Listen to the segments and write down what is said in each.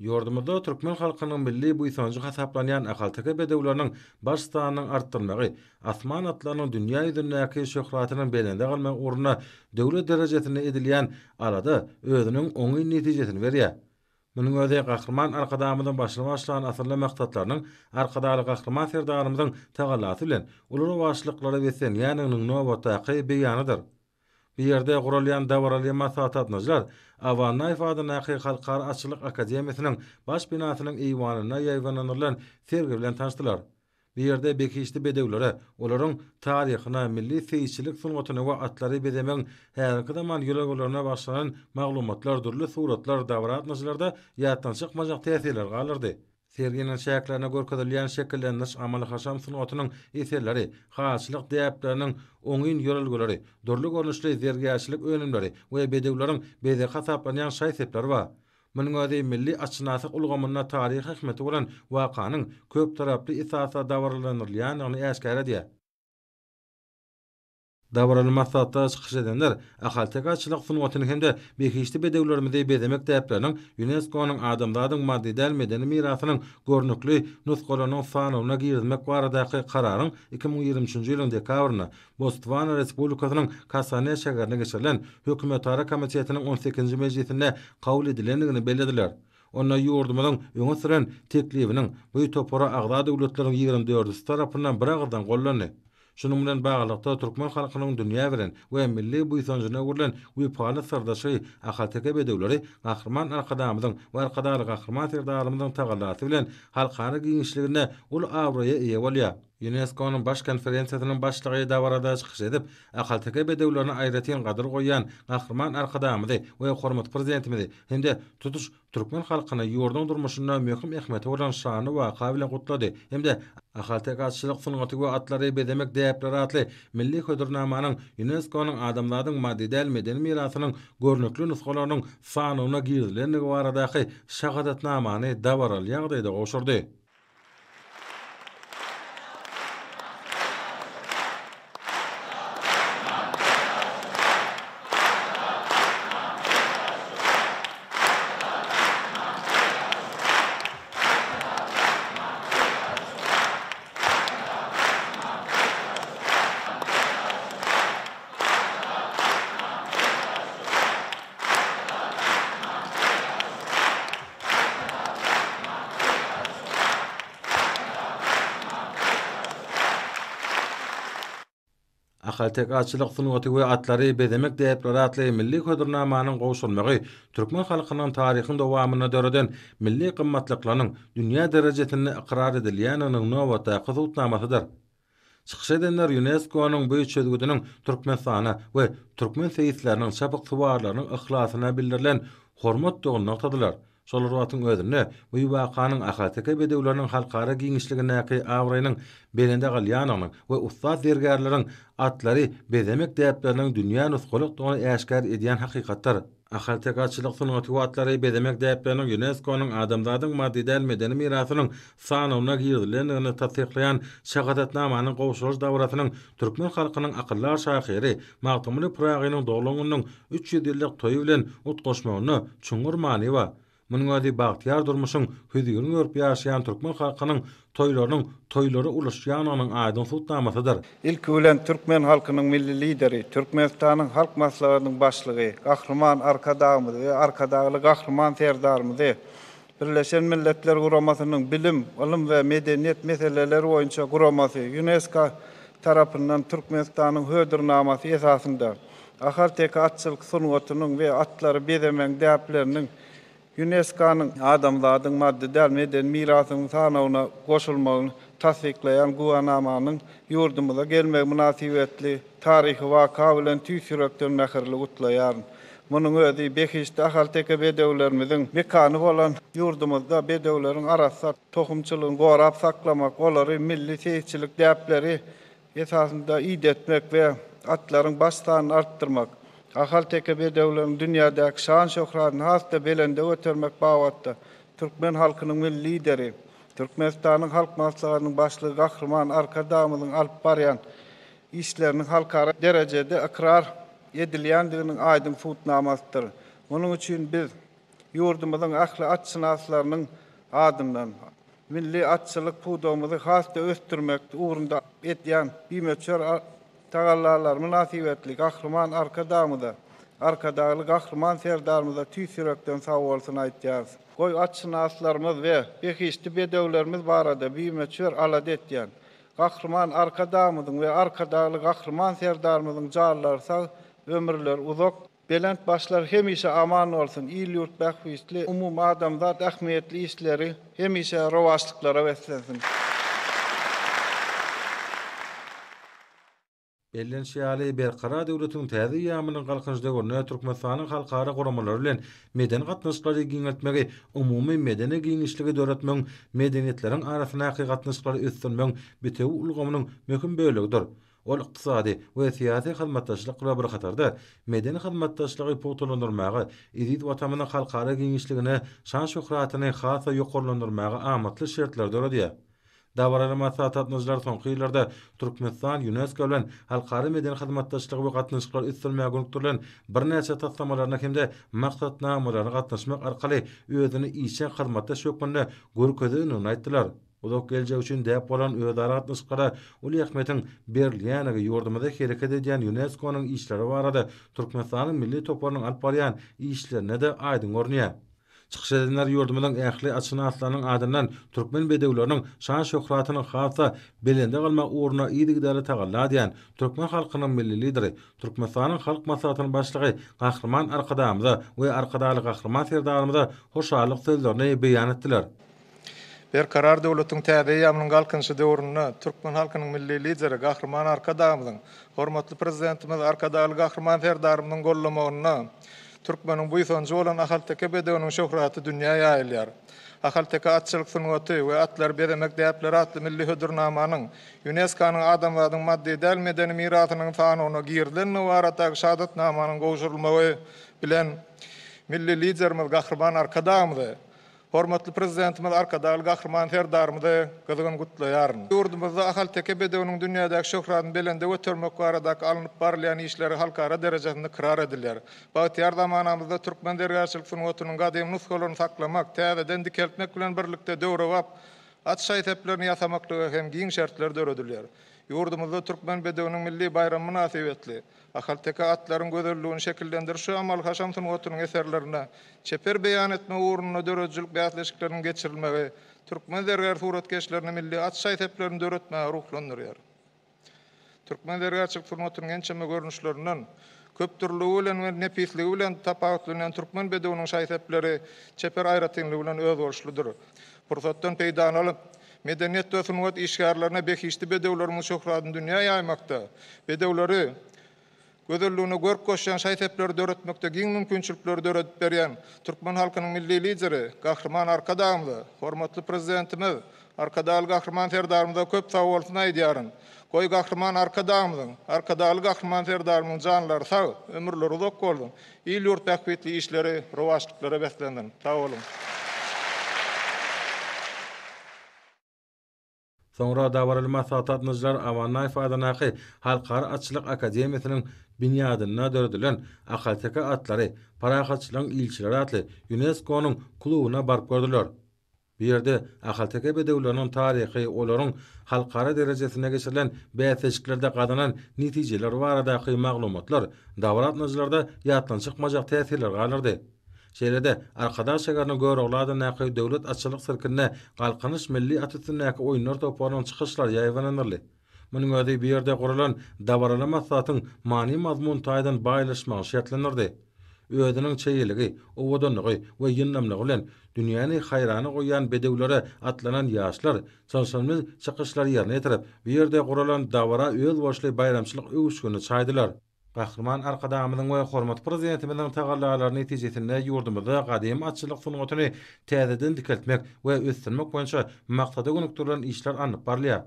Yurdumuzda Türkmen halkynyň milli buýsanjy hasaplanýan akaltaka bedewleriniň baş sanyny artdyrmagy, asman atlarynyň dünýä ýüzündäki şöhratynyň belinde galmak ugruna döwlet derejesinde edilýän arada özüniň oňy netijesini berýär. Munyň özi gahrman arkadamyzyň başyna başlanan asyrly maksatlarynyň arkadaly gahrman serdarymyzyň tagallaty bilen ulary başlyklara wesen ýanynyň nowatdaky beýanydyr. Bir ýerde guralýan dawaralýan maslahatnajar Awanna ifadany halkara açylyk akademiýasynyň baş binasynyň eýwanyna ýaýwanlanan sergi bilen tanışdylar. Bir ýerde bekişli bedewlere, olaryň taryhyna, milli feýçilik sungatyna we atlary bedemeň härki zaman ýolaglaryna başlanan maglumatlar, durly suratlar, dawaratnaşlarda ýatdan çykmajak täsirler galyrdy. Serginin şäklerine görkezilýän şekilleniş amaly haşam sunatynyň eserleri, haçlyk diýipleriniň oňyn ýörelgeleri, durly görnüşli zergäçilik önümleri we bedewleriň beze hasaplanýan şaýsepler bar. Munyň özi milli açnasyk ulgamyna taryh hikmeti bolan wakanyň köp taraply esasa dawarlanyrylýanyny äşkär edýär. Dawaralmasatda çykyş edenler ahaltaka açylyk sunuwatyny hemde bekişli bedewlerimizi bezemek täpleriniň UNESCO-nyň adamlaryň maddi medeni mirasynyň görnükli nuskalarynyň sanawyna girmek baradaky kararyň 2023-nji ýylyň dekabryna Botswana Respublikasynyň Kasane şäherine geçirilen Hökümetara Komitetiniň 18-nji mejlisinde kabul edilendigini belirdiler. Onda ýurdumyzyň öňe süren teklifiniň bu topara agda döwletleriň 24 tarapyndan bir agyrdan gollandy. Şunun bilen baglykda türkmen halkynyň dünýä bilen we milli buýsanjyna gurilen we sardaşy ahaltaka bedewleri gahrman arkadamyzyň we arkadaly gahrman serdarymyzyň tagallaty bilen halkara giňişligine ul awraya eýe bolýar. UNESCO-nyň baş konferensiýasynyň başlygy dawarada çykyş edip, ahaltaka bedewlerini aýratýan gadyr goýan gahrman arkadamyzy we hormat prezidentimizi hemde tutuş türkmen halkyna ýurdun durmuşyna möhüm ähmeti bolan şany we kabilen gutlady. Hemde ahaltaka açylyk sunugaty we atlary bedemek däpleri atly milli hödürnamanyň UNESCO-nyň adamlaryň maddi medeni mirasynyň görnükli nuskalarynyň sanawyna girdilenligi baradaky şahadatnamany dawaral ýagdaýda goşurdy. Ahaltaka açylyk sunuwaty we atlary bezemek däpleri atly milli hödürnamanyň gowşulmagy türkmen halkynyň taryhyny dowamyna döreden milli gymmatlyklaryň dünýä derejesinde ikrar edilýäniň nowatda gysutnamasydyr. Çykyş edenler UNESCO-nyň bu çözgüdiniň Türkmenistana we türkmen feýisleriniň çapyk suwarlarynyň ihlasına bildirilen hormat doguna tadylar. Şol ruwatyň özüne bu wakanyň ahaltaka bedewleriniň halkara giňişligindäki awraýynyň belinde galýanyny we ustad zergärleriň atlary bezemek däpleriniň dünýä nuskalyk doguna äşkär edýän hakykatlar. Ahaltaka açylyk sunuwaty we atlary bezemek däpleriniň UNESCO-nyň adamlaryň maddi medeni mirasynyň sanawyna girdilendigini tasdiqlayan şahadatnamanyň gowşulyş dawratynyň türkmen halkynyň akyllar şahyry Magtymly Pragynyň doglagynyň 300 ýyllyk toýu bilen utgaşmagyny çuňurmany we munyň özi bagtyar durmuşyň hüzürini görüp ýaşaýan türkmen halkynyň toýlary ulaşýanyň aýdyn tutnamasydyr. İlk bilen türkmen halkynyň milli lideri, Türkmenistanyň halk maslahatynyň başlygy, gahrman arkadamyzy we arkadaly gahrman serdarymyzy Birleşen Milletler Guramasynyň bilim, ilim we medeniýet meseleleri boýunça guramasy UNESCO tarapyndan Türkmenistanyň hödürnamasy esasynda ahaltaka açylyk sunuwatynyň we atlary bezemek däpleriniň UNESCO-nyň adamlaryň maddi medeni mirasynyň sanawyna goşulmagyny tasdiklayan guwanamanyň ýurdumyza gelmek münasibetli taryhy waka bilen tüýsürekden näherli gutlaýar. Munyň özi bekişde ahaltaka bedewlerimiziň mekany bolan ýurdumyzda bedewleriň arasynda tohumçylygyny gorap saklamak, olary milli feýçilik däpleri esasynda iýdetmek we atlaryň baş sanyny artdyrmak. Ahaltaka bedewleriň dünýädäki şan şöhratyny hasda belende götermek babatda türkmen halkynyň milli lideri, Türkmenistanyň halk maslahatynyň başlygy gahrman arkadamyzyň alyp barýan işleriniň halkara derejede ikrar edilýändiginiň aýdyn tutnamasydyr. Munyň üçin biz yurdumyzyň ahly atşynaslarynyň adymdan milli atçylyk puwdamyzy hasda östürmek uğrunda etýän bimeçer tagallalar münasibetli gahrman arkadamyda arkadaly gahrman serdarmyza tüýsürekden sag bolsun aýtýar. Goý atşynaslarymyz we behişli bedewlerimiz barada bimeçer alad etýän gahrman arkadamyzyň we arkadaly gahrman serdarmyzyň jarlary sag ömürler uzak belent başlar hemişe aman olsun, iyil yurt bahvisli, umum adamzat ahmiyetli işleri hemişe rovaşlıklara veslensin. Bellen şeýaly berqara döwletiň täze ýamynyň galkynjyda görnä Türkmenistanyň halkara guramalary bilen meden gatnaşyklary giňeltmegi, umumy medeni giňişligi döretmeň, medeniýetleriň arasyna gatnaşyklary ösdürmeň bitew ulgamynyň möhüm bölegidir. Ol iqtisadi we siyasi hyzmatdaşlyk bilen bir hatarda medeni hyzmatdaşlygy puwtulandyrmagy, izid watamynyň halkara giňişligine, şan şöhratyny hasa ýokarlandyrmagy amatly şertler döredýär. Dawaralama satatnyjlar soňky ýyllarda Türkmenistan UNESCO bilen halkara medeni hyzmatdaşlygy we gatnaşyklar üstünmäge gönükdirilen bir näçe taslamalarına hemde maksatnamalaryna gatnaşmak arkaly özüni işe hyzmatdaş ýokmanda görkezini aýtdylar. Uzak geleceği için dep bolan öýdara gatnaşyklara ul ähmetiň berilýäniňi ýurdumyza hereket edýän UNESCO-nyň işleri barada Türkmenistanyň milli toplarynyň alyp barýan işlerine de aýdyn görnýär. Çykyş edenler ýurdumyzyň ähli atşynaslarynyň adından türkmen bedewleriniň şan şöhratynyň hasa belende galmak uğruna ýygy tagalla diýen türkmen halkynyň milli lideri, Türkmenistanyň halk maslahatynyň başlygy Gahrman Arkadamyza we arkadaly Gahrman serdarmyza hoşarlyk sözlerini beýan etdiler. Berkarar döwletiň täze ýamynyň galkynjy döwründe türkmen halkynyň milli lideri Gahrman Arkadamyzyň hormatly prezidentimiz Arkadaly Gahrman serdarmynyň gollamagyna türkmeniň bu ýysonjy bolan ahalteke bedewiniň şöhraty dünýäge ýaýylýar. Ahalteke atçylyk sunwaty we atlar beremek däpleri atly milli hödürnamanyň UNESCO-nyň adamlaryň maddi däl medeni mirasynyň sanawyna girdilen warataky şahadatnamanyň gowşurulmagy bilen milli liderimiz Gahrman Arkadamyzy hormatly prezidentimiz Arkadaly Gahrman serdarmyzy gyzgyn gutlaýaryn. Ýurdumyzda ahalteke bedewiniň dünýädäki şöhratyny belende götürmek baradaky alınıp barlayan işleri halkara derejesinde kirar edilýär. Bagtyar zamanamyzda türkmen dergäçilik sunwatynyň gadymy nuskalaryny saklamak, täzeden dikeltmek bilen birlikde döwre bap, at şaýteplerini ýasamaklygy hem giň şertler döredilýär. Ýurdumyzda türkmen bedewiniň milli bayramy münasibetli ahalteke atlaryň gözelligini şekillendirişi amal haşam sunwatynyň eserlerine çeper beýan etme uğruna döredjilik bäsleşikleriniň geçirilmegi türkmen dergär suratkeşlerini milli at şaýteplerini döretmäge ruhlandyrýar. Türkmen dergäçilik sunwatynyň ençeme görnüşlerinden köp türlügi bilen we nepisligi bilen tapawutlanan türkmen bedewiniň şaýtepleri çeper aýratynlygy bilen öz bolşludyr. Fursatdan peýdan alyp medeniýet we sunwat işgärlerine behişli bedewlerimiň şöhratyny dünýäge ýaymakda, bedewleri gözelligine görk koşan şaýtepleri döretmekde giň mümkinçilikleri döredip berýän türkmen halkynyň milli lideri Gahrman Arkadamyzy hormatly prezidentimiz Arkadaly Gahrman serdarmyza köp sag bolsun aýdýaryn. Goý Gahrman Arkadamyzyň, Arkadaly Gahrman serdarmynyň janlary sag, ömürleri uzak bolsun. Ýyl ýurt bahwetli işleri, rowaşlyklara beslendin. Sag bolun. Soňra dawaralma satatnyjlar awanna ifadanaky Halkara Atçylyk Akademiýasynyň binýadyna döredilen ahalteke atlary, parahatçylyň ilçileri atly UNESCO-nyň klubyna baryp gördiler. Bu ýerde ahalteke bedewleriniň taryhy, olaryň halkara derejesine geçirilen bäsleşiklerde gadanan netijeler baradaky maglumatlar dawaratnyjlarda ýatdan çykmajak täsirler galardy. Şeýlede arkadaş şegarny görüklady näki döwlet atçylyk sirkine galkanyş milli atysynäki oýunlar toparynyň çykyşlary ýaýwananyrly. Munyň özi bir ýerde guralan dawaralama satyň many mazmun taýdan baýlaşmagy şertlenirdi. Özüniň çeýiligi, owadanlygy we ýynnamlygy bilen dünýäni haýrana goýan bedewlere atlanan ýaşlar çalşanmy çykyşlary ýerine ýetirip, bir ýerde guralan dawara öz boşly bayramçylyk öwüşgüni çaýdylar. Gahrman Arkadamyzyň we hormat prezidentimiziň tagallalaryny netijesinde ýurdumyzda gadym atçylyk sunwatyny täzeden dikeltmek we ösdürmek boýunça maksady gönükdirilen işler anyp barlýar.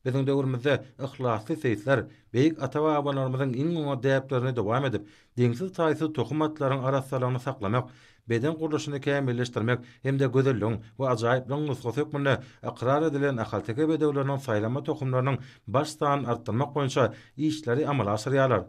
Biziň döwrümizde ihlasly seýisler, beýik ata-babalarymyzyň iň goňa däplerini dowam edip, deňsiz taýsy tohumatlaryň arasylaryny saklamak, beden guruluşyny kämilleşdirmek hem de gözelligiň we ajaýyplygyň nusgasy hükmünde aqrar edilen ahalteke bedewleriniň saýlama tohumlarynyň başdan artdyrmak boýunça işleri amala aşyrýarlar.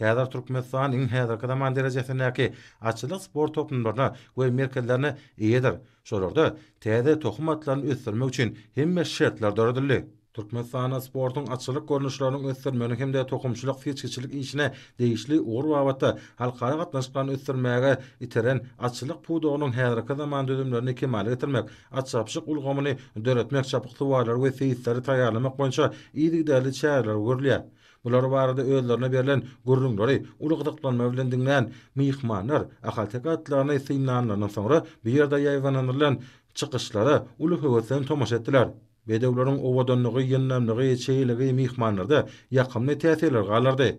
Häzir Türkmenistan iň häzirki zaman derejesindäki açylyk sport toplanmalarına we merkezlerine iýedir. Şolarda täze tohum atlaryny ösdürmek üçin hemme şertler döredildi. Türkmenistan sportun açylyk görnüşlerini ösdürmeni hemde tohumçylyk fiçkiçilik işine değişli ugur wagtda halkara gatnaşyklaryny ösdürmäge iteren açylyk pudogynyň häzirki zaman dödümlerini kemal getirmek, açapşyk ulgamyny döretmek çapyk tuwarlar we seyitleri taýýarlamak boýunça ýygy-däli çäreler görülýär. Bular barada özlerine berilen gurrunlary ulugdyklanma bilen dinlen myhmanlar ahal atlaryny synlanandan sonra bir ýerde ýaýwananylan çykyşlara uly höwetden tomaşa etdiler. Bedewlaryň owadanlygy, ýenlemligi, çeýligi myhmanlarda ýakymly täsirler galardy.